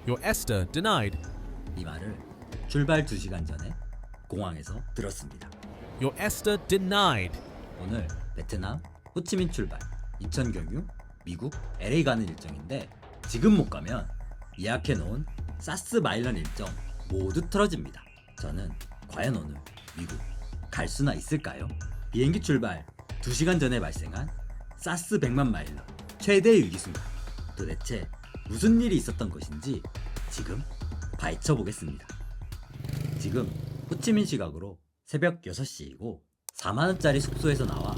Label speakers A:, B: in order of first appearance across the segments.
A: Your Esther denied.
B: 이 말을 출발 2시간 전에 공항에서 들었습니다.
A: Your Esther denied.
B: 오늘 베트남 호치민 출발, 인천 경유, 미국 LA 가는 일정인데 지금 못 가면 예약해놓은 사스 마일런 일정 모두 틀어집니다. 저는 과연 오늘 미국 갈 수나 있을까요? 비행기 출발 2시간 전에 발생한 사스 100만 마일런 최대의 위기 순간, 도대체 무슨 일이 있었던 것인지 지금 파헤쳐 보겠습니다. 지금 호치민 시각으로 새벽 6시이고 4만원짜리 숙소에서 나와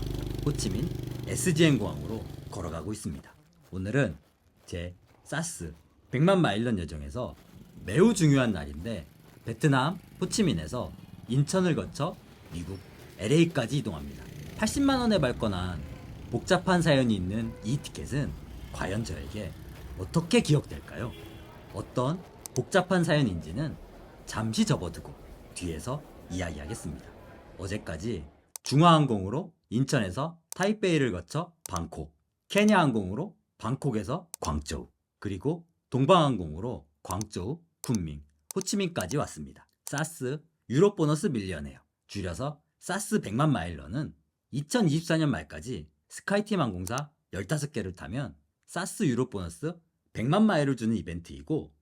B: 호치민 SGN 공항으로 걸어가고 있습니다. 오늘은 제 사스 100만 마일런 여정에서 매우 중요한 날인데 베트남 호치민에서 인천을 거쳐 미국 LA까지 이동합니다. 80만원에 발권한 복잡한 사연이 있는 이 티켓은 과연 저에게 어떻게 기억될까요? 어떤 복잡한 사연인지는 잠시 접어두고 뒤에서 이야기하겠습니다. 어제까지 중화항공으로 인천에서 타이베이를 거쳐 방콕, 케냐항공으로 방콕에서 광저우, 그리고 동방항공으로 광저우, 쿤밍, 호치민까지 왔습니다. 사스 유럽 보너스 밀리언에어, 줄여서 사스 100만 마일러는 2024년 말까지 스카이팀 항공사 15개를 타면 사스 유럽 보너스 100만 마일을 주는 이벤트이고,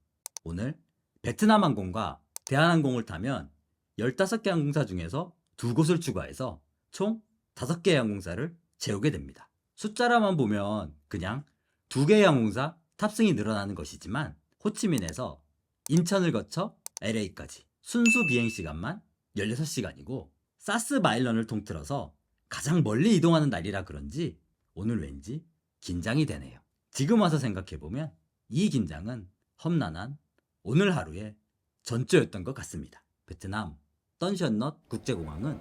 B: 오늘 베트남 항공과 대한항공을 타면 15개 항공사 중에서 2곳을 추가해서 총 5개의 항공사를 채우게 됩니다. 숫자로만 보면 그냥 2개의 항공사 탑승이 늘어나는 것이지만 호치민에서 인천을 거쳐 LA까지 순수 비행시간만 16시간이고 사스 마일런을 통틀어서 가장 멀리 이동하는 날이라 그런지 오늘 왠지 긴장이 되네요. 지금 와서 생각해보면 이 긴장은 험난한 오늘 하루의 전조였던 것 같습니다. 베트남 던션넛 국제공항은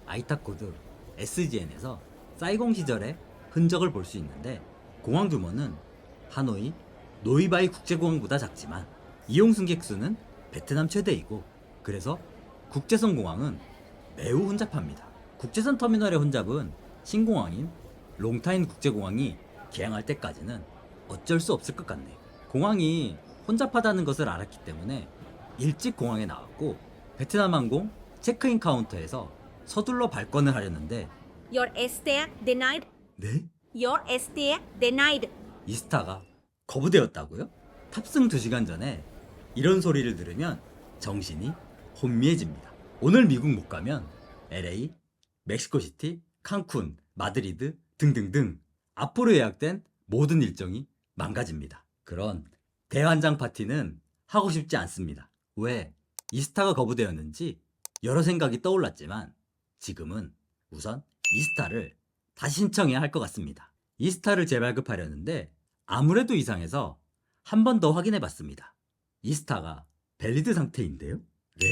B: 아이타코드 SGN에서 사이공 시절의 흔적을 볼 수 있는데, 공항 규모는 하노이 노이바이 국제공항보다 작지만 이용 승객 수는 베트남 최대이고, 그래서 국제선 공항은 매우 혼잡합니다. 국제선 터미널의 혼잡은 신공항인 롱타인 국제공항이 개항할 때까지는 어쩔 수 없을 것 같네요. 공항이 혼잡하다는 것을 알았기 때문에 일찍 공항에 나왔고 베트남 항공 체크인 카운터에서 서둘러 발권을 하려는데
C: Your stay denied.
B: 네?
C: Your stay denied.
B: 이스타가 거부되었다고요? 탑승 2시간 전에 이런 소리를 들으면 정신이 혼미해집니다. 오늘 미국 못 가면 LA, 멕시코시티, 칸쿤, 마드리드 등등등 앞으로 예약된 모든 일정이 망가집니다. 그런 대환장 파티는 하고 싶지 않습니다. 왜 이스타가 거부되었는지 여러 생각이 떠올랐지만 지금은 우선 이스타를 다시 신청해야 할 것 같습니다. 이스타를 재발급하려는데 아무래도 이상해서 한 번 더 확인해 봤습니다. 이스타가 밸리드 상태인데요? 네?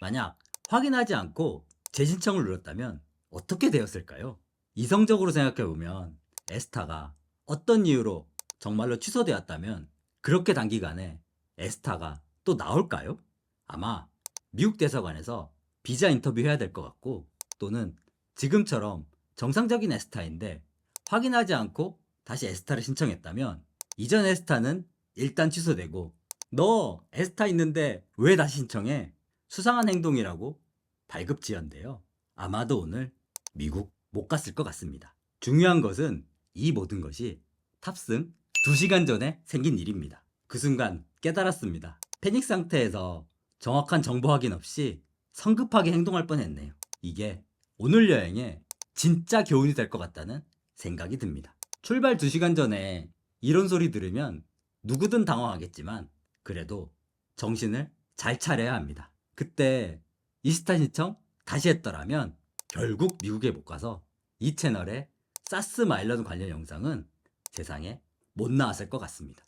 B: 만약 확인하지 않고 재신청을 눌렀다면 어떻게 되었을까요? 이성적으로 생각해보면 에스타가 어떤 이유로 정말로 취소되었다면 그렇게 단기간에 에스타가 또 나올까요? 아마 미국 대사관에서 비자 인터뷰 해야 될 것 같고, 또는 지금처럼 정상적인 에스타인데 확인하지 않고 다시 에스타를 신청했다면 이전 에스타는 일단 취소되고 너 에스타 있는데 왜 다시 신청해? 수상한 행동이라고 발급지연데요. 아마도 오늘 미국 못 갔을 것 같습니다. 중요한 것은 이 모든 것이 탑승 2시간 전에 생긴 일입니다. 그 순간 깨달았습니다. 패닉 상태에서 정확한 정보 확인 없이 성급하게 행동할 뻔했네요. 이게 오늘 여행에 진짜 교훈이 될 것 같다는 생각이 듭니다. 출발 2시간 전에 이런 소리 들으면 누구든 당황하겠지만 그래도 정신을 잘 차려야 합니다. 그때 이스타 신청 다시 했더라면 결국 미국에 못 가서 이 채널의 사스 마일런 관련 영상은 세상에 못 나왔을 것 같습니다.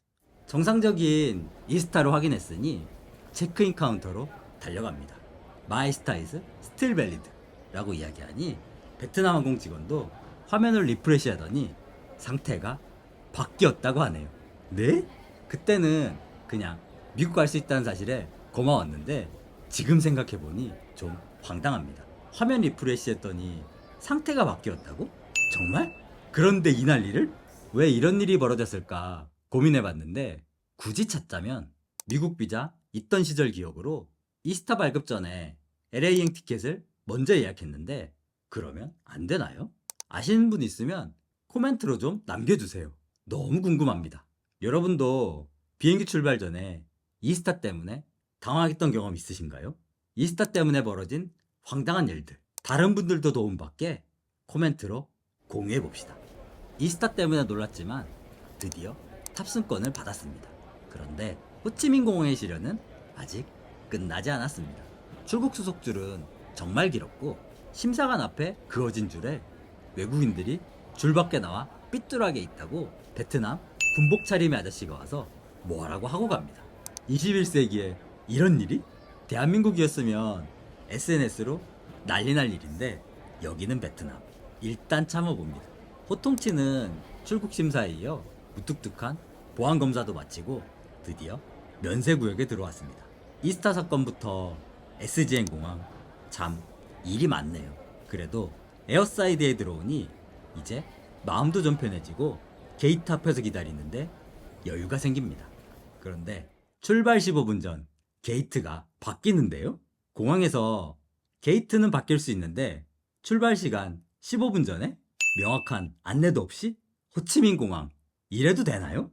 B: 정상적인 이스타를 확인했으니 체크인 카운터로 달려갑니다. My star is still valid 라고 이야기하니 베트남 항공 직원도 화면을 리프레시 하더니 상태가 바뀌었다고 하네요. 네? 그때는 그냥 미국 갈 수 있다는 사실에 고마웠는데 지금 생각해보니 좀 황당합니다. 화면 리프레시 했더니 상태가 바뀌었다고? 정말? 그런데 이 난리를? 왜 이런 일이 벌어졌을까 고민해봤는데 굳이 찾자면 미국 비자 있던 시절 기억으로 이스타 발급 전에 LA행 티켓을 먼저 예약했는데 그러면 안 되나요? 아시는 분 있으면 코멘트로 좀 남겨주세요. 너무 궁금합니다. 여러분도 비행기 출발 전에 이스타 때문에 당황했던 경험 있으신가요? 이스타 때문에 벌어진 황당한 일들, 다른 분들도 도움받게 코멘트로 공유해봅시다. 이스타 때문에 놀랐지만 드디어 탑승권을 받았습니다. 그런데 호치민 공항의 시련은 아직 끝나지 않았습니다. 출국 수속줄은 정말 길었고 심사관 앞에 그어진 줄에 외국인들이 줄 밖에 나와 삐뚤하게 있다고 베트남 군복 차림의 아저씨가 와서 뭐하라고 하고 갑니다. 21세기에 이런 일이? 대한민국이었으면 SNS로 난리 날 일인데 여기는 베트남. 일단 참아봅니다. 호통치는 출국 심사에 이어 무뚝뚝한 보안 검사도 마치고 드디어 면세구역에 들어왔습니다. 이스타 사건부터 SGN 공항, 참 일이 많네요. 그래도 에어사이드에 들어오니 이제 마음도 좀 편해지고 게이트 앞에서 기다리는데 여유가 생깁니다. 그런데 출발 15분 전 게이트가 바뀌는데요? 공항에서 게이트는 바뀔 수 있는데 출발 시간 15분 전에 명확한 안내도 없이 호치민 공항 이래도 되나요?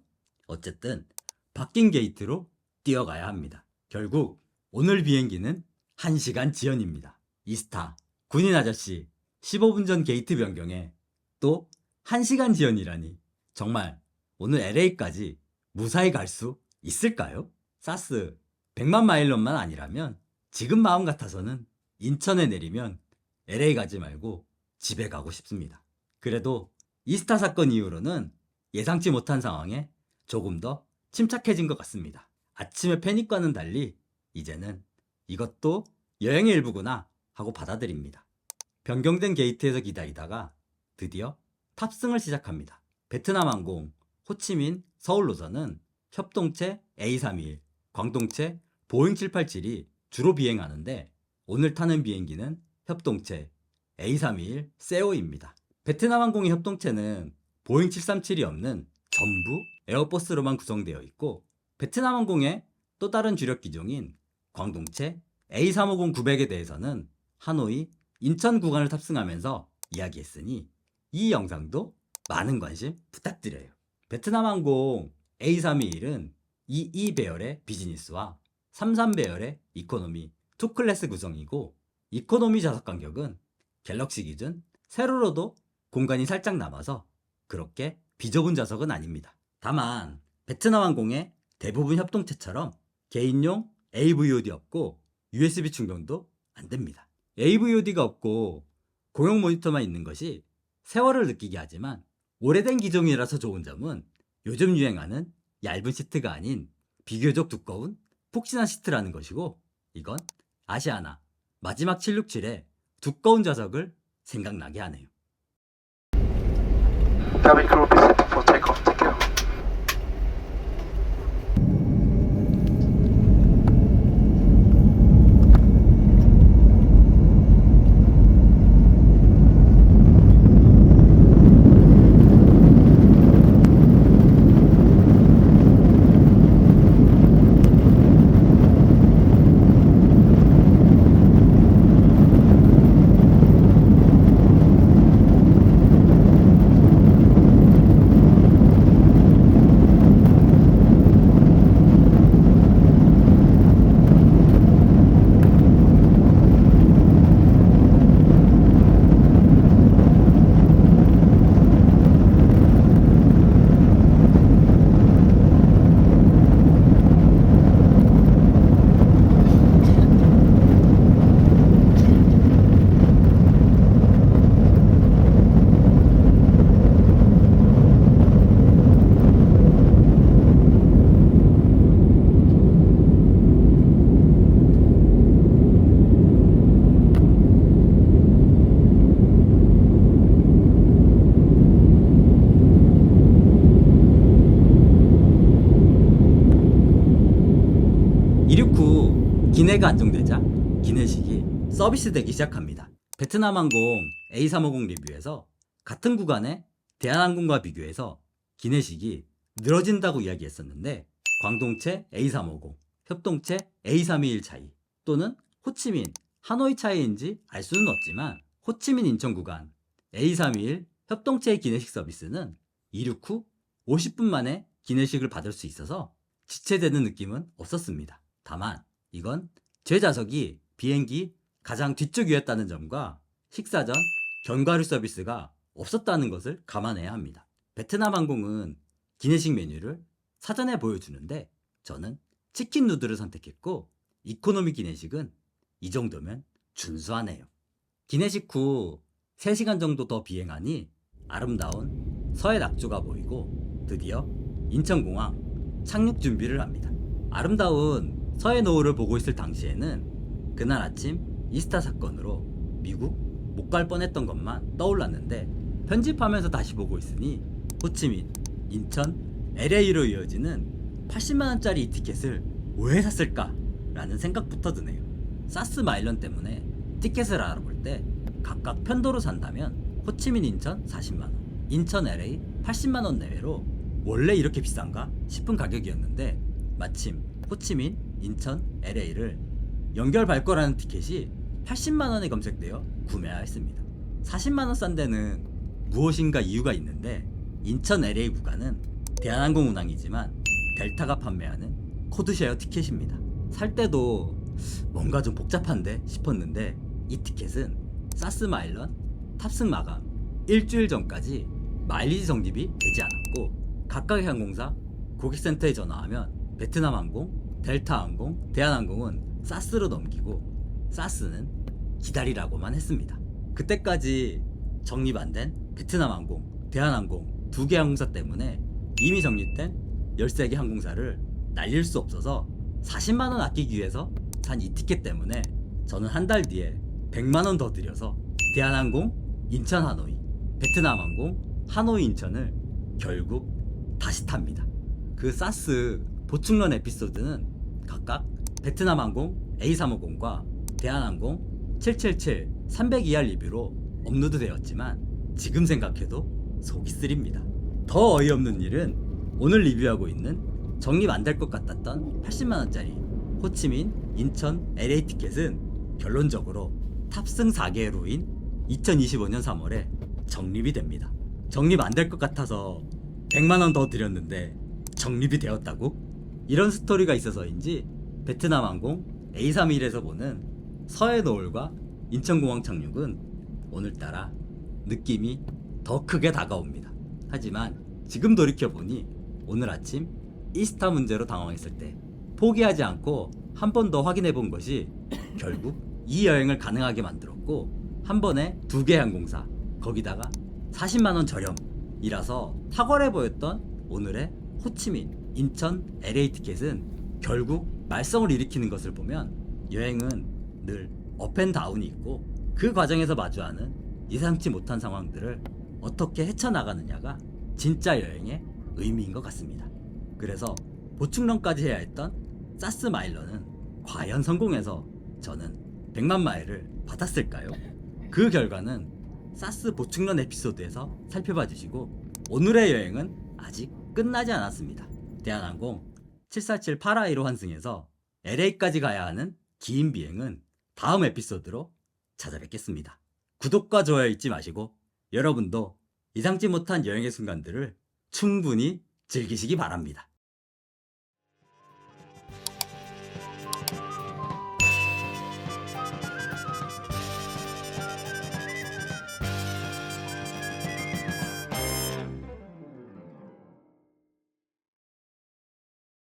B: 어쨌든 바뀐 게이트로 뛰어가야 합니다. 결국 오늘 비행기는 1시간 지연입니다. 이스타 군인 아저씨 15분 전 게이트 변경에 또 1시간 지연이라니 정말 오늘 LA까지 무사히 갈 수 있을까요? 사스 100만 마일런만 아니라면 지금 마음 같아서는 인천에 내리면 LA 가지 말고 집에 가고 싶습니다. 그래도 이스타 사건 이후로는 예상치 못한 상황에 조금 더 침착해진 것 같습니다. 아침의 패닉과는 달리 이제는 이것도 여행의 일부구나 하고 받아들입니다. 변경된 게이트에서 기다리다가 드디어 탑승을 시작합니다. 베트남 항공 호치민 서울 노선은 협동체 A321, 광동체 보잉 787이 주로 비행하는데 오늘 타는 비행기는 협동체 A321 세오입니다. 베트남 항공의 협동체는 보잉 737이 없는 전부 에어버스로만 구성되어 있고 베트남 항공의 또 다른 주력 기종인 광동체 A350-900에 대해서는 하노이 인천 구간을 탑승하면서 이야기했으니 이 영상도 많은 관심 부탁드려요. 베트남 항공 A321은 22배열의 비즈니스와 33배열의 이코노미 2클래스 구성이고 이코노미 좌석 간격은 갤럭시 기준 세로로도 공간이 살짝 남아서 그렇게 비좁은 좌석은 아닙니다. 다만 베트남 항공의 대부분 협동체처럼 개인용 AVOD 없고 USB 충전도 안 됩니다. AVOD가 없고 공용 모니터만 있는 것이 세월을 느끼게 하지만 오래된 기종이라서 좋은 점은 요즘 유행하는 얇은 시트가 아닌 비교적 두꺼운 푹신한 시트라는 것이고 이건 아시아나 마지막 767의 두꺼운 좌석을 생각나게 하네요.
D: Cabin crew be set for takeoff. Take care.
B: 이륙 후 기내가 안정되자 기내식이 서비스되기 시작합니다. 베트남 항공 A350 리뷰에서 같은 구간에 대한항공과 비교해서 기내식이 늘어진다고 이야기했었는데 광동체 A350 협동체 A321 차이 또는 호치민, 하노이 차이인지 알 수는 없지만 호치민 인천 구간 A321 협동체 기내식 서비스는 이륙 후 50분 만에 기내식을 받을 수 있어서 지체되는 느낌은 없었습니다. 다만 이건 제 좌석이 비행기 가장 뒤쪽이었다는 점과 식사 전 견과류 서비스가 없었다는 것을 감안해야 합니다. 베트남 항공은 기내식 메뉴를 사전에 보여주는데 저는 치킨 누들을 선택했고 이코노미 기내식은 이 정도면 준수하네요. 기내식 후 3시간 정도 더 비행하니 아름다운 서해 낙조가 보이고 드디어 인천공항 착륙 준비를 합니다. 아름다운 서해 노을을 보고 있을 당시에는 그날 아침 이스타 사건으로 미국 못 갈 뻔했던 것만 떠올랐는데 편집하면서 다시 보고 있으니 호치민, 인천, LA로 이어지는 80만원짜리 이 티켓을 왜 샀을까? 라는 생각부터 드네요. 사스 마일런 때문에 티켓을 알아볼 때 각각 편도로 산다면 호치민 인천 40만원, 인천 LA 80만원 내외로 원래 이렇게 비싼가 싶은 가격이었는데 마침 호치민, 인천, LA를 연결 발권하는 티켓이 80만원에 검색되어 구매하였습니다. 40만원 싼 데는 무엇인가 이유가 있는데 인천 LA 구간은 대한항공 운항이지만 델타가 판매하는 코드쉐어 티켓입니다. 살 때도 뭔가 좀 복잡한데 싶었는데 이 티켓은 사스 마일런 탑승 마감 일주일 전까지 마일리지 적립이 되지 않았고 각각의 항공사 고객센터에 전화하면 베트남 항공, 델타 항공, 대한항공은 사스로 넘기고 사스는 기다리라고만 했습니다. 그때까지 적립 안 된 베트남 항공, 대한항공 2개 항공사 때문에 이미 적립된 13개 항공사를 날릴 수 없어서 40만원 아끼기 위해서 산 이 티켓 때문에 저는 한 달 뒤에 100만원 더 들여서 대한항공 인천 하노이, 베트남 항공 하노이 인천을 결국 다시 탑니다. 그 사스 보충런 에피소드는 각각 베트남 항공 A350과 대한항공 777 302R 리뷰로 업로드 되었지만 지금 생각해도 속이 쓰립니다. 더 어이없는 일은 오늘 리뷰하고 있는 적립 안 될 것 같았던 80만원짜리 호치민, 인천, LA 티켓은 결론적으로 탑승 4개로인 2025년 3월에 적립이 됩니다. 적립 안 될 것 같아서 100만원 더 드렸는데 적립이 되었다고? 이런 스토리가 있어서인지 베트남 항공 A321에서 보는 서해 노을과 인천공항 착륙은 오늘따라 느낌이 더 크게 다가옵니다. 하지만 지금 돌이켜보니 오늘 아침 이스타 문제로 당황했을 때 포기하지 않고 한 번 더 확인해 본 것이 결국 이 여행을 가능하게 만들었고 한 번에 2개 항공사 거기다가 40만원 저렴이라서 탁월해 보였던 오늘의 호치민, 인천, LA 티켓은 결국 말썽을 일으키는 것을 보면 여행은 늘 업앤다운이 있고 그 과정에서 마주하는 예상치 못한 상황들을 어떻게 헤쳐나가느냐가 진짜 여행의 의미인 것 같습니다. 그래서 보충런까지 해야 했던 사스 마일런은 과연 성공해서 저는 100만 마일을 받았을까요? 그 결과는 사스 보충런 에피소드에서 살펴봐 주시고 오늘의 여행은 아직 끝나지 않았습니다. 대한항공 747 파라이로 환승해서 LA까지 가야 하는 긴 비행은 다음 에피소드로 찾아뵙겠습니다. 구독과 좋아요 잊지 마시고 여러분도 예상치 못한 여행의 순간들을 충분히 즐기시기 바랍니다.